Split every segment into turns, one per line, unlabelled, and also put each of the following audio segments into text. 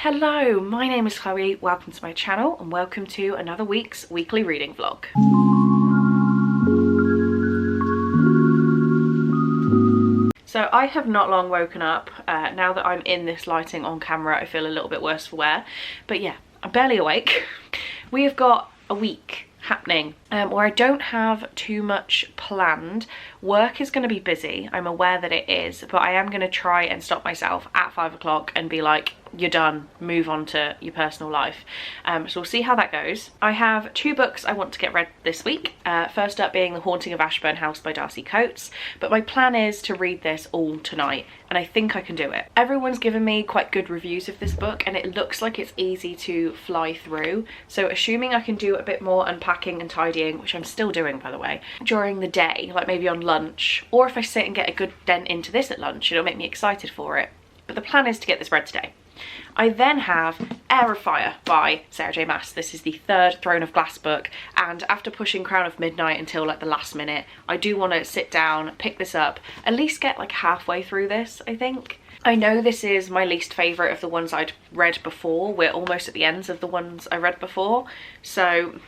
Hello, my name is Chloe, welcome to my channel and welcome to another week's weekly reading vlog. So I have not long woken up. Now that I'm in this lighting on camera, I feel a little bit worse for wear. But yeah, I'm barely awake. We have got a week happening where I don't have too much planned. Work is going to be busy, I'm aware that it is, but I am going to try and stop myself at 5 o'clock and be like, you're done, move on to your personal life. So we'll see how that goes. I have 2 books I want to get read this week. First up being The Haunting of Ashburn House by Darcy Coates, but my plan is to read this all tonight and I think I can do it. Everyone's given me quite good reviews of this book and it looks like it's easy to fly through, so assuming I can do a bit more unpacking and tidying, which I'm still doing by the way, during the day, like maybe on lunch, or if I sit and get a good dent into this at lunch, it'll make me excited for it. But the plan is to get this read today. I then have Air of Fire by Sarah J Maas. This is the 3rd Throne of Glass book, and after pushing Crown of Midnight until like the last minute, I do want to sit down, pick this up, at least get like halfway through this, I think. I know this is my least favourite of the ones I'd read before. We're almost at the ends of the ones I read before, so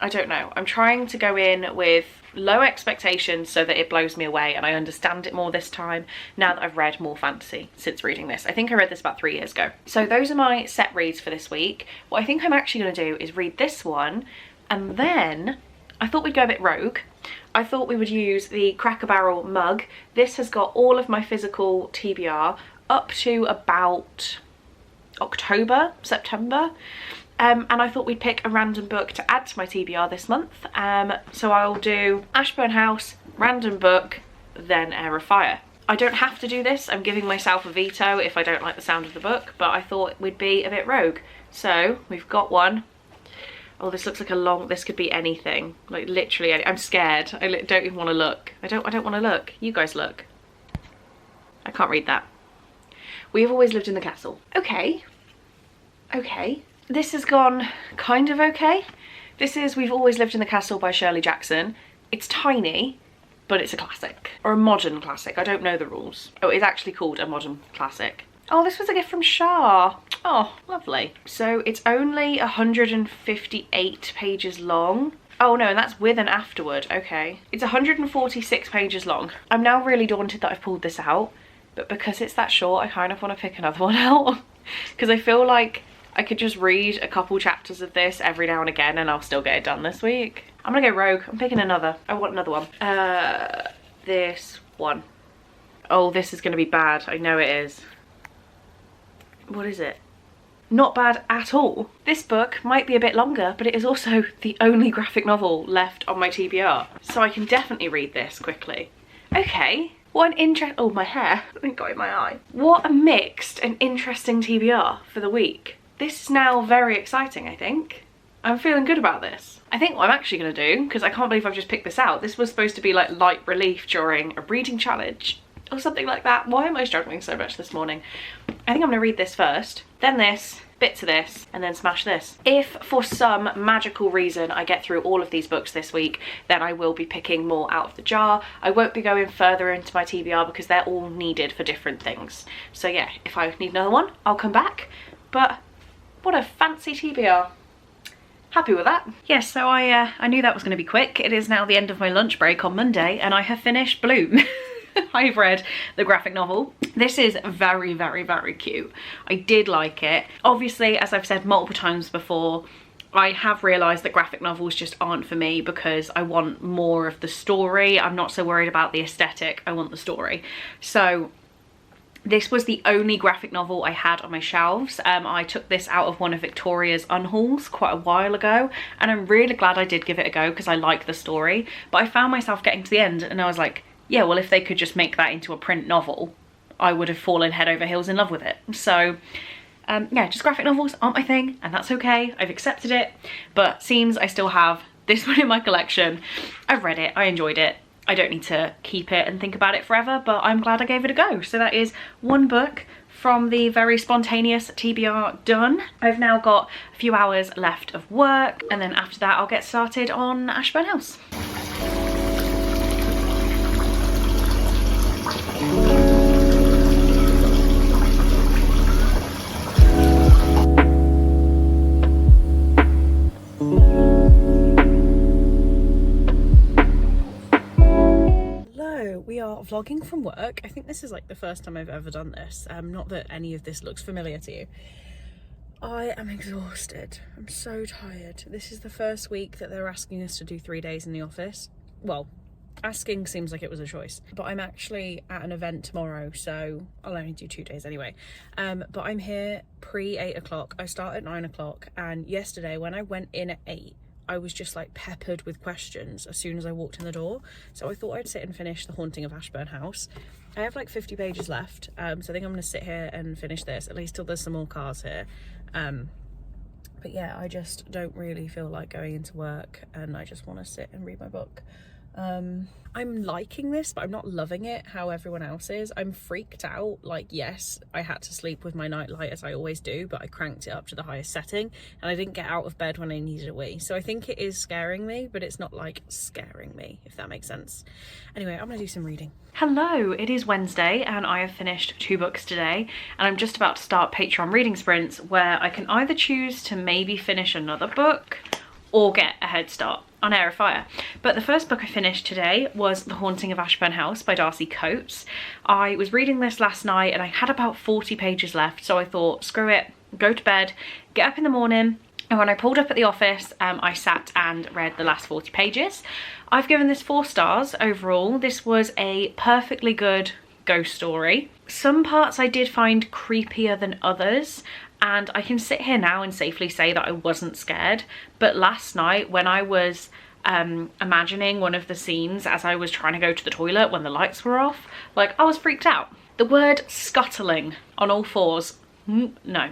I don't know. I'm trying to go in with low expectations so that it blows me away and I understand it more this time now that I've read more fantasy since reading this. I think I read this about 3 years ago. So those are my set reads for this week. What I think I'm actually going to do is read this one, and then I thought we'd go a bit rogue. I thought we would use the Cracker Barrel mug. This has got all of my physical TBR up to about October, September. And I thought we'd pick a random book to add to my TBR this month. So I'll do Ashburn House, random book, then Air of Fire. I don't have to do this. I'm giving myself a veto if I don't like the sound of the book, but I thought we'd be a bit rogue. So we've got one. Oh, this looks like a long, this could be anything. Like literally, I'm scared. I don't even want to look. I don't want to look. You guys look. I can't read that. We've always lived in the castle. Okay. Okay. This has gone kind of okay. This is We've Always Lived in the Castle by Shirley Jackson. It's tiny, but it's a classic. Or a modern classic, I don't know the rules. Oh, it's actually called a modern classic. Oh, this was a gift from Shah. Oh, lovely. So it's only 158 pages long. Oh no, and that's with and afterward, okay. It's 146 pages long. I'm now really daunted that I've pulled this out, but because it's that short, I kind of want to pick another one out. Because I feel like I could just read a couple chapters of this every now and again and I'll still get it done this week. I'm gonna go rogue. I'm picking another. I want another one. This one. Oh, this is gonna be bad. I know it is. What is it? Not bad at all. This book might be a bit longer, but it is also the only graphic novel left on my TBR. So I can definitely read this quickly. Okay. What an oh, my hair. I think got in my eye. What a mixed and interesting TBR for the week. This is now very exciting, I think. I'm feeling good about this. I think what I'm actually going to do, because I can't believe I've just picked this out, this was supposed to be like light relief during a reading challenge or something like that. Why am I struggling so much this morning? I think I'm going to read this first, then this, bits of this, and then smash this. If for some magical reason I get through all of these books this week, then I will be picking more out of the jar. I won't be going further into my TBR because they're all needed for different things. So yeah, if I need another one, I'll come back. But what a fancy TBR. Happy with that. Yes, so I knew that was going to be quick. It is now the end of my lunch break on Monday and I have finished Bloom. I've read the graphic novel. This is very, very, very cute. I did like it. Obviously, as I've said multiple times before, I have realised that graphic novels just aren't for me because I want more of the story. I'm not so worried about the aesthetic, I want the story. So this was the only graphic novel I had on my shelves. I took this out of one of Victoria's unhauls quite a while ago and I'm really glad I did give it a go because I like the story. But I found myself getting to the end and I was like, yeah, well, if they could just make that into a print novel, I would have fallen head over heels in love with it. So yeah, just graphic novels aren't my thing and that's okay. I've accepted it, but seems I still have this one in my collection. I've read it, I enjoyed it. I don't need to keep it and think about it forever, but I'm glad I gave it a go. So that is one book from the very spontaneous TBR done. I've now got a few hours left of work and then after that I'll get started on Ashburn House. vlogging from work. I think this is like the first time I've ever done this. Not that any of this looks familiar to you. I am exhausted. I'm so tired. This is the first week that they're asking us to do 3 days in the office. Well, asking seems like it was a choice, but I'm actually at an event tomorrow, so I'll only do 2 days anyway. But I'm here pre 8 o'clock. I start at 9 o'clock, and yesterday when I went in at 8, I was just like peppered with questions as soon as I walked in the door. So I thought I'd sit and finish The Haunting of Ashburn House. I have like 50 pages left, so I think I'm gonna sit here and finish this, at least till there's some more cars here. But yeah, I just don't really feel like going into work, and I just want to sit and read my book. I'm liking this, but I'm not loving it how everyone else is. I'm freaked out. Like, yes, I had to sleep with my nightlight as I always do, but I cranked it up to the highest setting, and I didn't get out of bed when I needed a wee. So I think it is scaring me, but it's not like scaring me, if that makes sense. Anyway, I'm gonna do some reading. Hello, it is Wednesday and I have finished 2 books today, and I'm just about to start Patreon reading sprints where I can either choose to maybe finish another book or get a head start on Air of Fire. But the first book I finished today was The Haunting of Ashburn House by Darcy Coates. I was reading this last night and I had about 40 pages left, so I thought, screw it, go to bed, get up in the morning. And when I pulled up at the office, I sat and read the last 40 pages. I've given this 4 stars overall. This was a perfectly good ghost story. Some parts I did find creepier than others, and I can sit here now and safely say that I wasn't scared. But last night when I was imagining one of the scenes as I was trying to go to the toilet when the lights were off, like, I was freaked out. The word scuttling on all fours, no.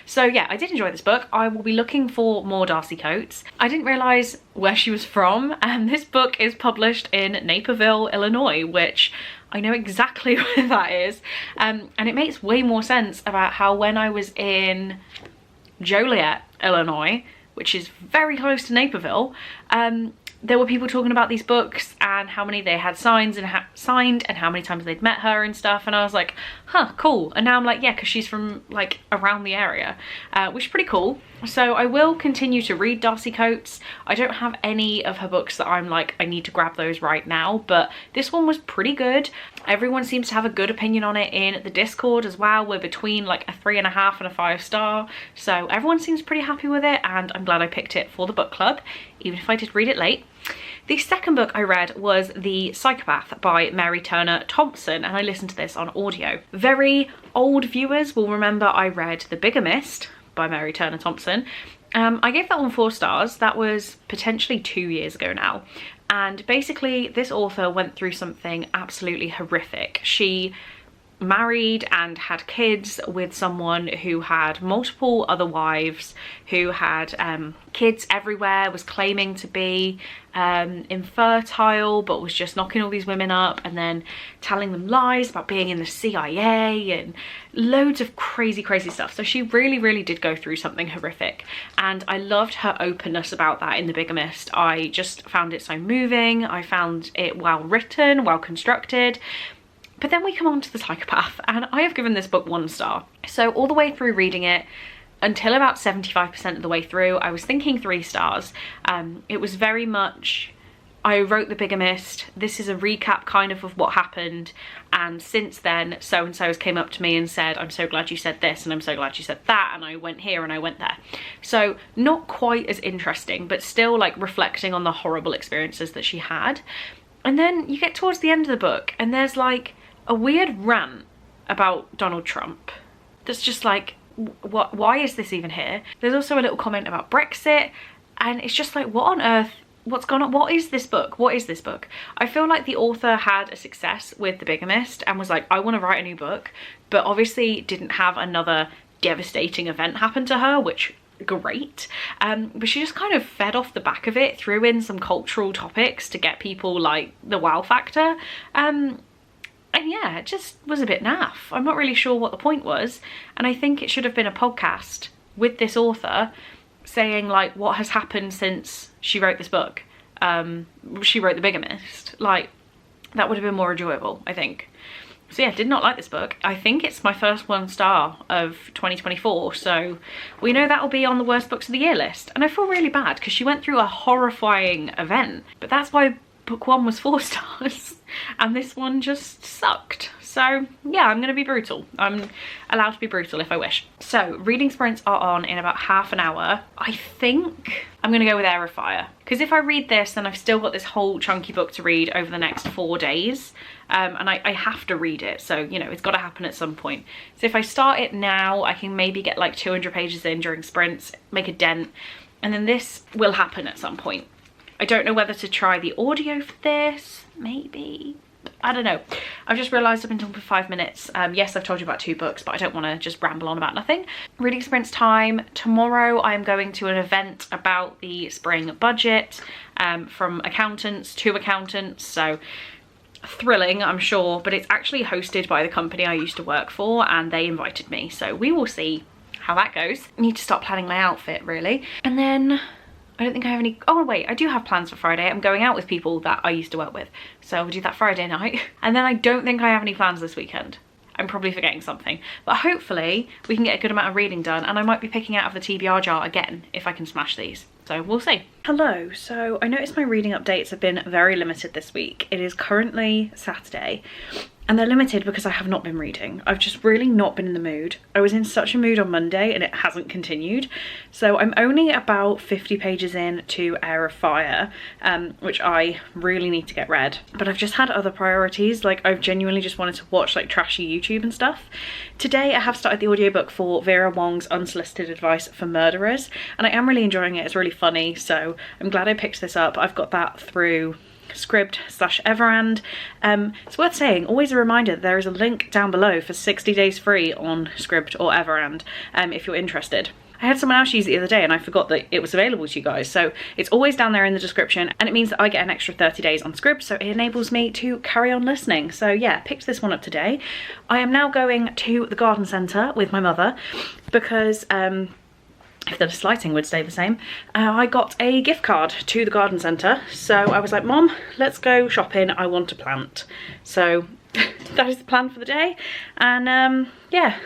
So yeah, I did enjoy this book. I will be looking for more Darcy Coates. I didn't realise where she was from, and this book is published in Naperville, Illinois, which I know exactly where that is. And it makes way more sense about how when I was in Joliet, Illinois, which is very close to Naperville, there were people talking about these books and how many they had signed and how many times they'd met her and stuff, and I was like, huh, cool. And now I'm like, yeah, because she's from like around the area, which is pretty cool. So I will continue to read Darcy Coates. I don't have any of her books that I'm like, I need to grab those right now, but this one was pretty good. Everyone seems to have a good opinion on it in the Discord as well. We're between like a 3.5 and a 5 star, so everyone seems pretty happy with it, and I'm glad I picked it for the book club, even if I did read it late. The second book I read was The Psychopath by Mary Turner Thompson, and I listened to this on audio. Very old viewers will remember I read The Bigamist by Mary Turner Thompson. I gave that one 4 stars. That was potentially 2 years ago now. And basically this author went through something absolutely horrific. She married and had kids with someone who had multiple other wives, who had kids everywhere, was claiming to be infertile, but was just knocking all these women up and then telling them lies about being in the CIA and loads of crazy stuff. So she really did go through something horrific, and I loved her openness about that in The Bigamist. I just found it so moving. I found it well written, well constructed. But then we come on to The Psychopath, and I have given this book 1 star. So all the way through reading it, until about 75% of the way through, I was thinking 3 stars. It was very much, I wrote The Bigamist, this is a recap kind of what happened, and since then so-and-so's came up to me and said, I'm so glad you said this and I'm so glad you said that, and I went here and I went there. So not quite as interesting, but still like reflecting on the horrible experiences that she had. And then you get towards the end of the book and there's like a weird rant about Donald Trump that's just like, what? Why is this even here? There's also a little comment about Brexit, and it's just like, what on earth, what's gone on? What is this book? What is this book? I feel like the author had a success with The Bigamist and was like, I want to write a new book, but obviously didn't have another devastating event happen to her, which great. But she just kind of fed off the back of it, threw in some cultural topics to get people like the wow factor. And yeah, it just was a bit naff. I'm not really sure what the point was, and I think it should have been a podcast with this author saying like what has happened since she wrote this book. She wrote The Bigamist. Like, that would have been more enjoyable, I think. So yeah, did not like this book. I think it's my first 1 star of 2024, so we know that'll be on the worst books of the year list. And I feel really bad because she went through a horrifying event, but that's why book 1 was 4 stars and this one just sucked. So yeah, I'm gonna be brutal. I'm allowed to be brutal if I wish. So reading sprints are on in about half an hour. I think I'm gonna go with Air of Fire, because if I read this, then I've still got this whole chunky book to read over the next 4 days. And I have to read it, so you know, it's got to happen at some point. So if I start it now, I can maybe get like 200 pages in during sprints, make a dent, and then this will happen at some point. I don't know whether to try the audio for this, maybe. I don't know. I've just realised I've been talking for 5 minutes. Yes, I've told you about 2 books, but I don't want to just ramble on about nothing. Reading sprints time. Tomorrow I am going to an event about the spring budget, from accountants to accountants. So thrilling, I'm sure, but it's actually hosted by the company I used to work for and they invited me. So we will see how that goes. I need to start planning my outfit really. And then I don't think I have any, oh wait, I do have plans for Friday. I'm going out with people that I used to work with. So we'll do that Friday night. And then I don't think I have any plans this weekend. I'm probably forgetting something, but hopefully we can get a good amount of reading done, and I might be picking out of the TBR jar again if I can smash these. So we'll see. Hello, so I noticed my reading updates have been very limited this week. It is currently Saturday and they're limited because I have not been reading. I've just really not been in the mood. I was in such a mood on Monday and it hasn't continued. So I'm only about 50 pages in to Air of Fire, which I really need to get read. But I've just had other priorities. Like I've genuinely just wanted to watch like trashy YouTube and stuff. Today I have started the audiobook for Vera Wong's Unsolicited Advice for Murderers, and I am really enjoying it. It's really funny, so I'm glad I picked this up. I've got that through Scribd/Everand. It's worth saying, always a reminder, there is a link down below for 60 days free on Scribd or Everand if you're interested. I had someone else use it the other day and I forgot that it was available to you guys, so it's always down there in the description, and it means that I get an extra 30 days on Scribd, so it enables me to carry on listening. So yeah, picked this one up today. I am now going to the garden centre with my mother because if the lighting would stay the same, I got a gift card to the garden centre. So I was like, Mom, let's go shopping, I want a plant. So that is the plan for the day, and yeah,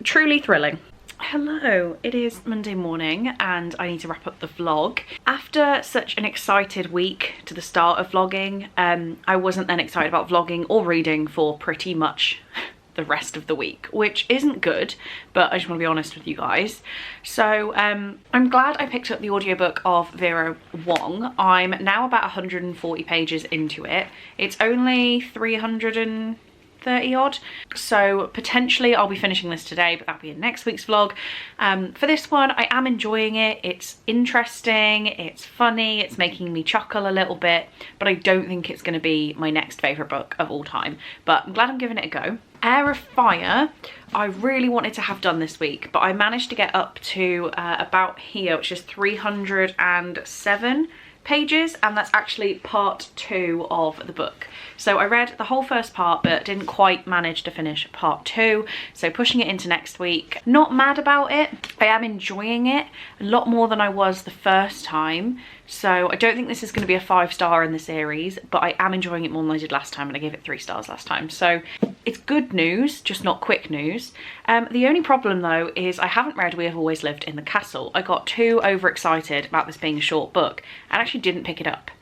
truly thrilling. Hello, it is Monday morning and I need to wrap up the vlog. After such an excited week to the start of vlogging, I wasn't then excited about vlogging or reading for pretty much the rest of the week, which isn't good, but I just want to be honest with you guys. So I'm glad I picked up the audiobook of Vera Wong. I'm now about 140 pages into it. It's only 330 odd, so potentially I'll be finishing this today, but that'll be in next week's vlog. For this one, I am enjoying it. It's interesting, it's funny, it's making me chuckle a little bit, but I don't think it's going to be my next favourite book of all time, but I'm glad I'm giving it a go. Air of Fire, I really wanted to have done this week, but I managed to get up to about here, which is 307 pages, and that's actually part 2 of the book. So I read the whole first part but didn't quite manage to finish part 2, so pushing it into next week. Not mad about it. I am enjoying it a lot more than I was the first time, so I don't think this is going to be a 5-star in the series, but I am enjoying it more than I did last time, and I gave it 3 stars last time. So it's good news, just not quick news. The only problem though is I haven't read We Have Always Lived in the Castle. I got too overexcited about this being a short book and actually didn't pick it up.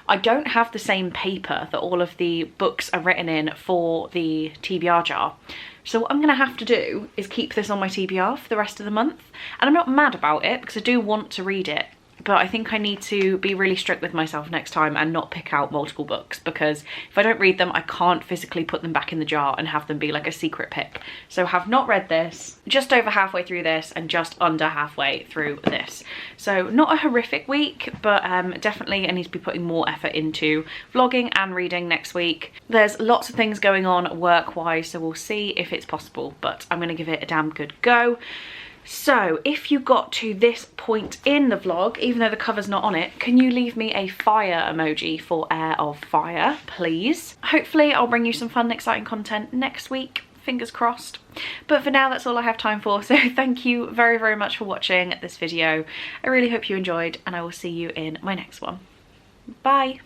I don't have the same paper that all of the books are written in for the TBR jar. So what I'm going to have to do is keep this on my TBR for the rest of the month. And I'm not mad about it because I do want to read it. But I think I need to be really strict with myself next time and not pick out multiple books, because if I don't read them, I can't physically put them back in the jar and have them be like a secret pick. So have not read this, just over halfway through this and just under halfway through this. So not a horrific week, but definitely I need to be putting more effort into vlogging and reading next week. There's lots of things going on work-wise, so we'll see if it's possible, but I'm going to give it a damn good go. So if you got to this point in the vlog, even though the cover's not on it, can you leave me a fire emoji for Air of Fire, please? Hopefully I'll bring you some fun, exciting content next week, fingers crossed. But for now, that's all I have time for, so thank you very, very much for watching this video. I really hope you enjoyed, and I will see you in my next one. Bye!